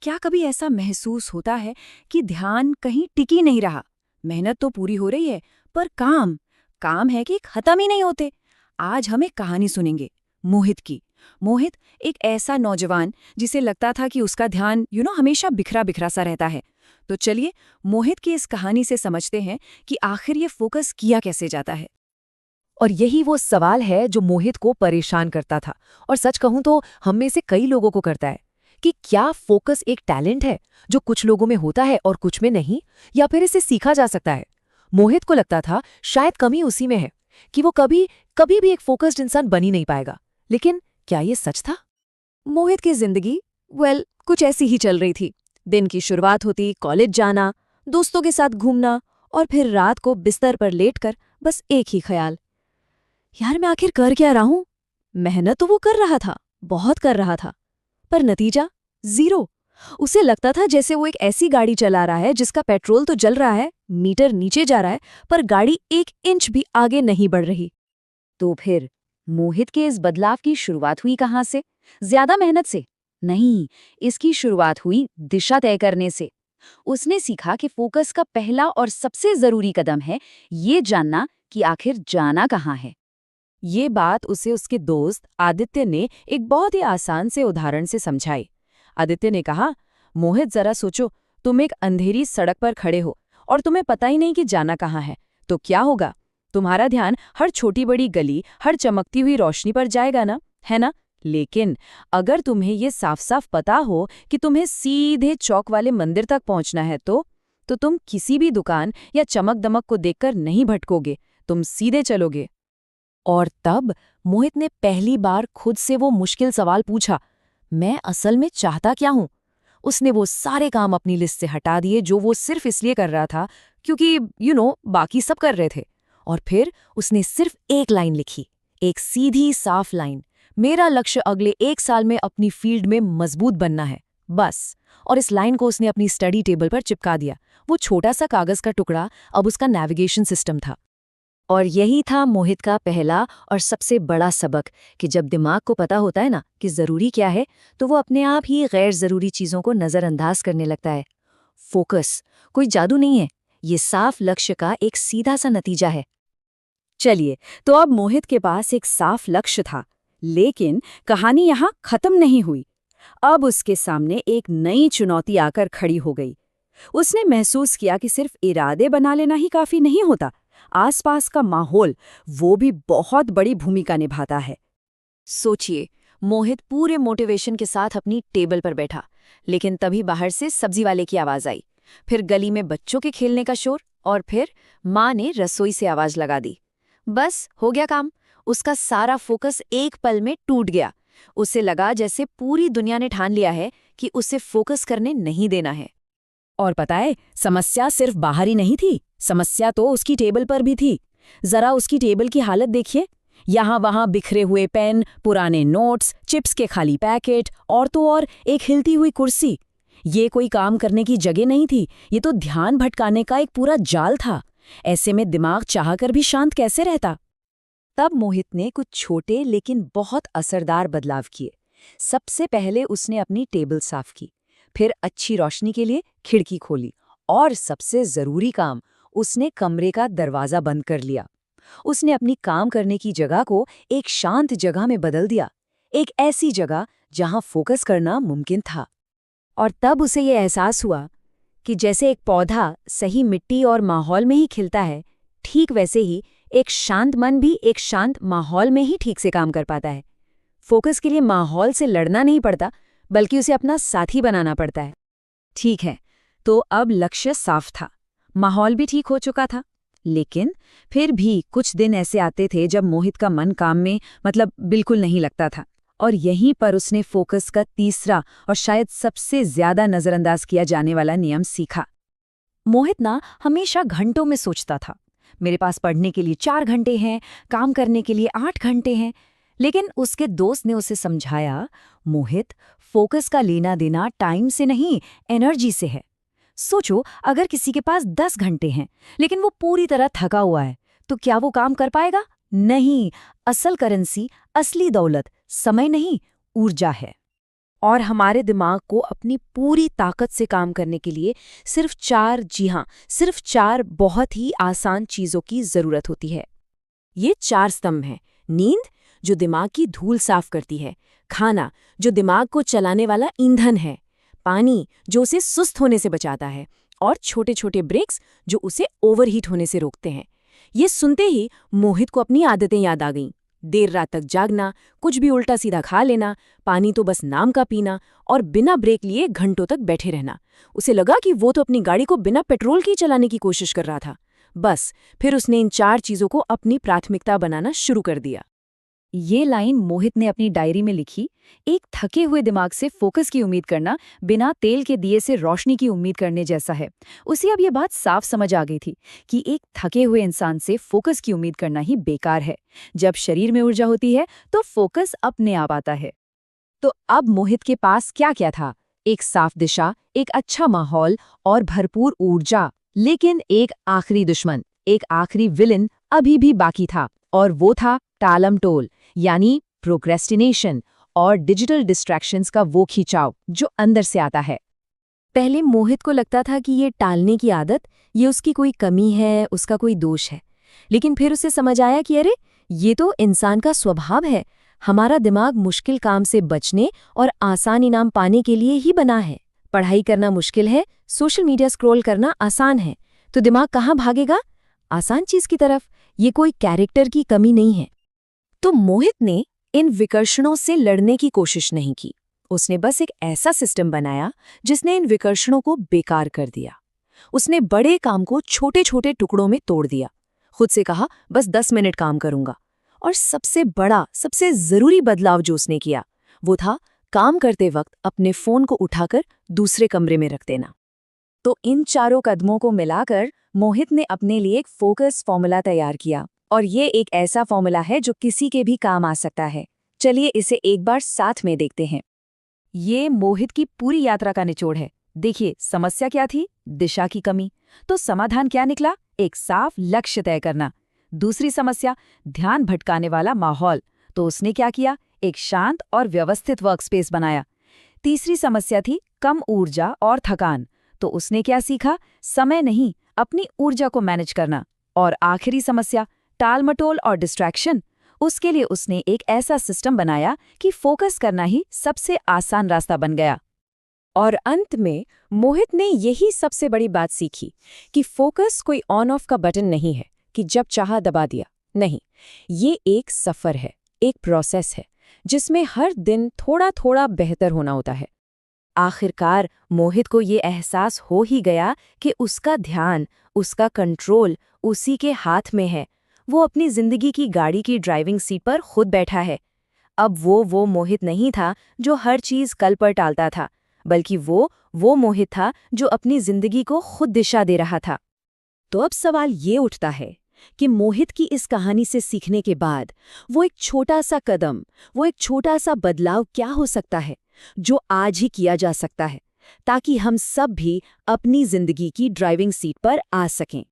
क्या कभी ऐसा महसूस होता है कि ध्यान कहीं टिकी नहीं रहा? मेहनत तो पूरी हो रही है, पर काम काम है कि खत्म ही नहीं होते। आज हम एक कहानी सुनेंगे, मोहित की। मोहित एक ऐसा नौजवान जिसे लगता था कि उसका ध्यान हमेशा बिखरा बिखरा सा रहता है। तो चलिए मोहित की इस कहानी से समझते हैं कि आखिर ये फोकस किया कैसे जाता है। और यही वो सवाल है जो मोहित को परेशान करता था, और सच कहूं तो हम में से कई लोगों को करता है कि क्या फोकस एक टैलेंट है जो कुछ लोगों में होता है और कुछ में नहीं, या फिर इसे सीखा जा सकता है। मोहित को लगता था शायद कमी उसी में है कि वो कभी कभी भी एक फोकस्ड इंसान बन ही नहीं पाएगा। लेकिन क्या ये सच था? मोहित की जिंदगी कुछ ऐसी ही चल रही थी। दिन की शुरुआत होती, कॉलेज जाना, दोस्तों के साथ घूमना, और फिर रात को बिस्तर पर लेटकर बस एक ही ख्याल, यार मैं आखिर कर क्या रहा हूं। मेहनत तो वो कर रहा था, बहुत कर रहा था, पर नतीजा जीरो। उसे लगता था जैसे वो एक ऐसी गाड़ी चला रहा है जिसका पेट्रोल तो जल रहा है, मीटर नीचे जा रहा है, पर गाड़ी 1 इंच भी आगे नहीं बढ़ रही। तो फिर मोहित के इस बदलाव की शुरुआत हुई कहाँ से? ज्यादा मेहनत से नहीं, इसकी शुरुआत हुई दिशा तय करने से। उसने सीखा कि फोकस का पहला और सबसे जरूरी कदम है ये जानना कि आखिर जाना कहाँ है। ये बात उसे उसके दोस्त आदित्य ने एक बहुत ही आसान से उदाहरण से समझाई। आदित्य ने कहा, मोहित जरा सोचो, तुम एक अंधेरी सड़क पर खड़े हो और तुम्हें पता ही नहीं कि जाना कहाँ है, तो क्या होगा? तुम्हारा ध्यान हर छोटी बड़ी गली, हर चमकती हुई रोशनी पर जाएगा ना, है ना? लेकिन अगर तुम्हें ये साफ साफ पता हो कि तुम्हें सीधे चौक वाले मंदिर तक पहुंचना है तो तुम किसी भी दुकान या चमक दमक को देखकर नहीं भटकोगे, तुम सीधे चलोगे। और तब मोहित ने पहली बार खुद से वो मुश्किल सवाल पूछा, मैं असल में चाहता क्या हूं? उसने वो सारे काम अपनी लिस्ट से हटा दिए जो वो सिर्फ इसलिए कर रहा था क्योंकि बाकी सब कर रहे थे। और फिर उसने सिर्फ एक लाइन लिखी, एक सीधी साफ लाइन, मेरा लक्ष्य अगले 1 साल में अपनी फील्ड में मजबूत बनना है, बस। और इस लाइन को उसने अपनी स्टडी टेबल पर चिपका दिया। वो छोटा सा कागज का टुकड़ा अब उसका नेविगेशन सिस्टम था। और यही था मोहित का पहला और सबसे बड़ा सबक कि जब दिमाग को पता होता है ना कि जरूरी क्या है, तो वो अपने आप ही गैर जरूरी चीजों को नजरअंदाज करने लगता है। फोकस कोई जादू नहीं है, ये साफ लक्ष्य का एक सीधा सा नतीजा है। चलिए, तो अब मोहित के पास एक साफ लक्ष्य था, लेकिन कहानी यहाँ खत्म नहीं हुई। अब उसके सामने एक नई चुनौती आकर खड़ी हो गई। उसने महसूस किया कि सिर्फ इरादे बना लेना ही काफी नहीं होता, आसपास का माहौल वो भी बहुत बड़ी भूमिका निभाता है। सोचिए, मोहित पूरे मोटिवेशन के साथ अपनी टेबल पर बैठा, लेकिन तभी बाहर से सब्जी वाले की आवाज आई, फिर गली में बच्चों के खेलने का शोर, और फिर माँ ने रसोई से आवाज लगा दी। बस हो गया काम। उसका सारा फोकस एक पल में टूट गया। उसे लगा जैसे पूरी दुनिया ने ठान लिया है कि उसे फोकस करने नहीं देना है। और पता है, समस्या सिर्फ बाहर ही नहीं थी, समस्या तो उसकी टेबल पर भी थी। जरा उसकी टेबल की हालत देखिए, यहाँ वहाँ बिखरे हुए पेन, पुराने नोट्स, चिप्स के खाली पैकेट, और तो और एक हिलती हुई कुर्सी। ये कोई काम करने की जगह नहीं थी, ये तो ध्यान भटकाने का एक पूरा जाल था। ऐसे में दिमाग चाहकर भी शांत कैसे रहता? तब मोहित ने कुछ छोटे लेकिन बहुत असरदार बदलाव किए। सबसे पहले उसने अपनी टेबल साफ की, फिर अच्छी रोशनी के लिए खिड़की खोली, और सबसे जरूरी काम, उसने कमरे का दरवाजा बंद कर लिया। उसने अपनी काम करने की जगह को एक शांत जगह में बदल दिया, एक ऐसी जगह जहां फोकस करना मुमकिन था। और तब उसे ये एहसास हुआ कि जैसे एक पौधा सही मिट्टी और माहौल में ही खिलता है, ठीक वैसे ही एक शांत मन भी एक शांत माहौल में ही ठीक से काम कर पाता है। फोकस के लिए माहौल से लड़ना नहीं पड़ता, बल्कि उसे अपना साथी बनाना पड़ता है। ठीक है, तो अब लक्ष्य साफ था, माहौल भी ठीक हो चुका था, लेकिन फिर भी कुछ दिन ऐसे आते थे जब मोहित का मन काम में बिल्कुल नहीं लगता था। और यहीं पर उसने फोकस का तीसरा और शायद सबसे ज्यादा नजरअंदाज किया जाने वाला नियम सीखा। मोहित ना हमेशा घंटों में सोचता था, मेरे पास पढ़ने के लिए 4 घंटे हैं, काम करने के लिए 8 घंटे हैं। लेकिन उसके दोस्त ने उसे समझाया, मोहित, फोकस का लेना देना टाइम से नहीं, एनर्जी से है। सोचो, अगर किसी के पास 10 घंटे हैं लेकिन वो पूरी तरह थका हुआ है, तो क्या वो काम कर पाएगा? नहीं। असल करेंसी, असली दौलत समय नहीं, ऊर्जा है। और हमारे दिमाग को अपनी पूरी ताकत से काम करने के लिए सिर्फ 4, जी हाँ, सिर्फ 4 बहुत ही आसान चीज़ों की ज़रूरत होती है। ये 4 स्तंभ हैं। नींद, जो दिमाग की धूल साफ करती है। खाना, जो दिमाग को चलाने वाला ईंधन है। पानी, जो उसे सुस्त होने से बचाता है। और छोटे छोटे ब्रेक्स, जो उसे ओवरहीट होने से रोकते हैं। ये सुनते ही मोहित को अपनी आदतें याद आ गईं। देर रात तक जागना, कुछ भी उल्टा सीधा खा लेना, पानी तो बस नाम का पीना और बिना ब्रेक लिए घंटों तक बैठे रहना। उसे लगा कि वो तो अपनी गाड़ी को बिना पेट्रोल के चलाने की कोशिश कर रहा था। बस फिर उसने इन 4 चीज़ों को अपनी प्राथमिकता बनाना शुरू कर दिया। ये लाइन मोहित ने अपनी डायरी में लिखी। एक थके हुए दिमाग से फोकस की उम्मीद करना बिना तेल के दिए से रोशनी की उम्मीद करने जैसा है। उसे अब ये बात साफ समझ आ गई थी कि एक थके हुए इंसान से फोकस की उम्मीद करना ही बेकार है। जब शरीर में ऊर्जा होती है तो फोकस अपने आप आता है। तो अब मोहित के पास क्या क्या था? एक साफ दिशा, एक अच्छा माहौल और भरपूर ऊर्जा। लेकिन एक आखिरी दुश्मन, एक आखिरी विलन अभी भी बाकी था, और वो था टालमटोल, यानी प्रोक्रेस्टिनेशन और डिजिटल डिस्ट्रैक्शंस का वो खिंचाव जो अंदर से आता है। पहले मोहित को लगता था कि ये टालने की आदत, ये उसकी कोई कमी है, उसका कोई दोष है। लेकिन फिर उसे समझ आया कि अरे, ये तो इंसान का स्वभाव है। हमारा दिमाग मुश्किल काम से बचने और आसान इनाम पाने के लिए ही बना है। पढ़ाई करना मुश्किल है, सोशल मीडिया स्क्रॉल करना आसान है, तो दिमाग कहाँ भागेगा? आसान चीज की तरफ। ये कोई कैरेक्टर की कमी नहीं है। तो मोहित ने इन विकर्षणों से लड़ने की कोशिश नहीं की। उसने बस एक ऐसा सिस्टम बनाया जिसने इन विकर्षणों को बेकार कर दिया। उसने बड़े काम को छोटे छोटे टुकड़ों में तोड़ दिया। खुद से कहा, बस 10 मिनट काम करूंगा। और सबसे बड़ा, सबसे जरूरी बदलाव जो उसने किया, वो था काम करते वक्त अपने फोन को उठाकर दूसरे कमरे में रख देना। तो इन 4 कदमों को मिलाकर मोहित ने अपने लिए एक फोकस फॉर्मूला तैयार किया। और ये एक ऐसा फॉर्मूला है जो किसी के भी काम आ सकता है। चलिए इसे एक बार साथ में देखते हैं। ये मोहित की पूरी यात्रा का निचोड़ है। देखिए, समस्या क्या थी? दिशा की कमी। तो समाधान क्या निकला? एक साफ लक्ष्य तय करना। दूसरी समस्या, ध्यान भटकाने वाला माहौल। तो उसने क्या किया? एक शांत और व्यवस्थित वर्कस्पेस बनाया। तीसरी समस्या थी कम ऊर्जा और थकान। तो उसने क्या सीखा? समय नहीं, अपनी ऊर्जा को मैनेज करना। और आखिरी समस्या, टालमटोल और डिस्ट्रैक्शन। उसके लिए उसने एक ऐसा सिस्टम बनाया कि फोकस करना ही सबसे आसान रास्ता बन गया। और अंत में मोहित ने यही सबसे बड़ी बात सीखी कि फोकस कोई ऑन ऑफ का बटन नहीं है कि जब चाहा दबा दिया। नहीं, ये एक सफ़र है, एक प्रोसेस है जिसमें हर दिन थोड़ा थोड़ा बेहतर होना होता है। आखिरकार मोहित को ये एहसास हो ही गया कि उसका ध्यान, उसका कंट्रोल उसी के हाथ में है। वो अपनी जिंदगी की गाड़ी की ड्राइविंग सीट पर खुद बैठा है। अब वो मोहित नहीं था जो हर चीज कल पर टालता था, बल्कि वो मोहित था जो अपनी जिंदगी को खुद दिशा दे रहा था। तो अब सवाल ये उठता है कि मोहित की इस कहानी से सीखने के बाद वो एक छोटा सा कदम, वो एक छोटा सा बदलाव क्या हो सकता है जो आज ही किया जा सकता है, ताकि हम सब भी अपनी जिंदगी की ड्राइविंग सीट पर आ सकें।